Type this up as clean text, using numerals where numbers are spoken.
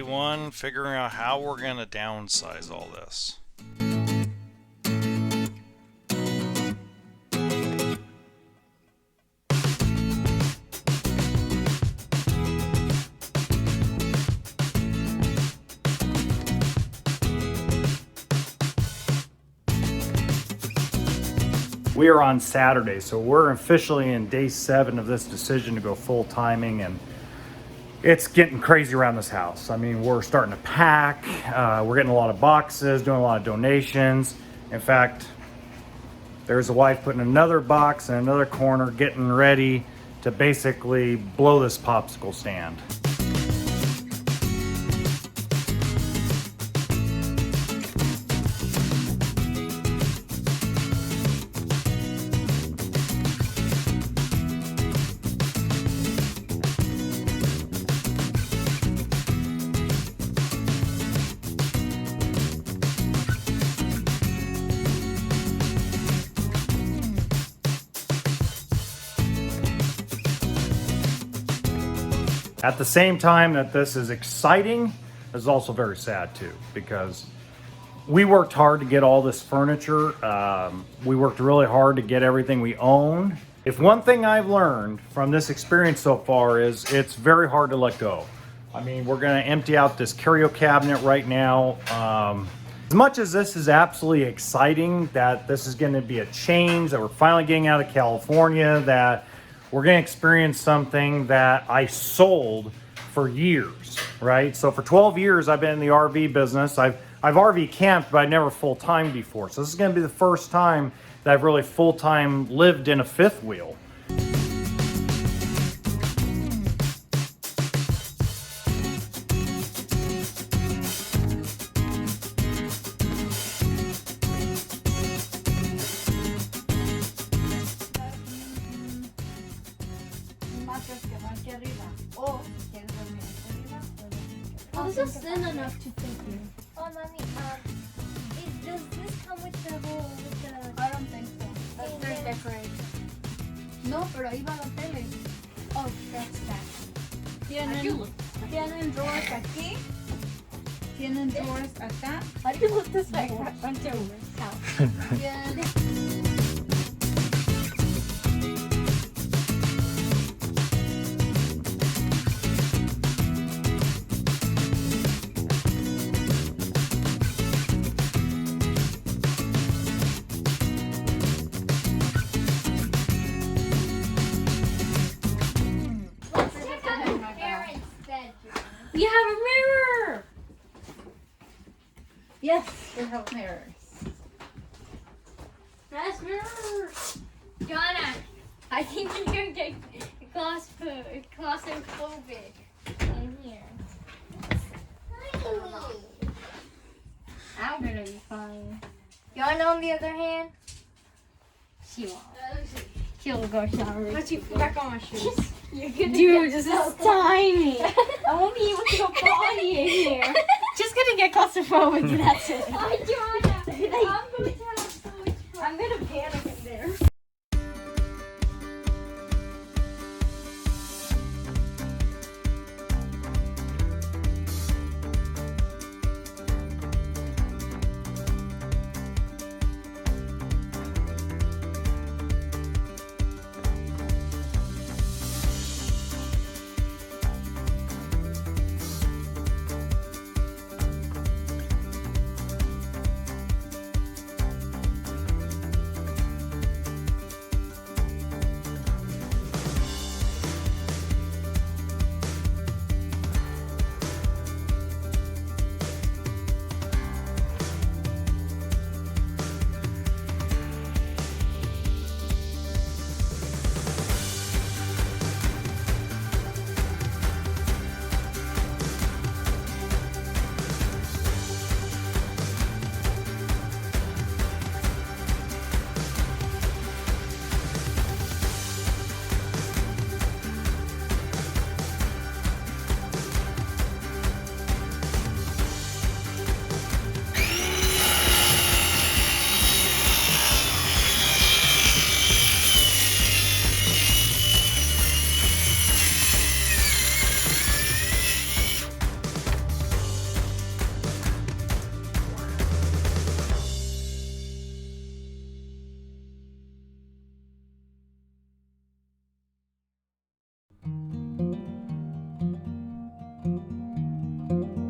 day one, figuring out how we're going to downsize all this. We are on Saturday, so we're officially in day 7 of this decision to go full timing, and it's getting crazy around this house. I mean, we're starting to pack, we're getting a lot of boxes, doing a lot of donations. In fact, there's a wife putting another box in another corner, getting ready to basically blow this popsicle stand. At the same time that this is exciting, it's also very sad too, because we worked hard to get all this furniture. We worked really hard to get everything we own. If one thing I've learned from this experience so far is it's very hard to let go. I mean, we're gonna empty out this curio cabinet right now. As much as this is absolutely exciting that this is gonna be a change, that we're finally getting out of California, that we're going to experience something that I sold for years, right? So for 12 years, I've been in the RV business. I've RV camped, but I never full-time before. So this is going to be the first time that I've really full-time lived in a fifth wheel. Oh, this is thin enough to fit here. Oh, mommy, does this come with the whole, I don't think so. That's their decoration. No, pero ahí va la tele. Oh, that's that. Tienen drawers aquí. Tienen drawers acá. How do you look this way? Bunch of house. Tienen... You have a mirror! Yes, they have mirrors. Nice mirrors! Joanna, I think you're gonna get claustrophobic in here. I'm gonna be fine. Joanna, on the other hand, she won't. She'll go shower. Let's put back on my shoes. Dude, this is tiny. I won't be able to go potty in here. Just gonna get claustrophobic and that's it. Oh, Joanna, I'm going to have so much fun. I'm gonna panic in there. Bye.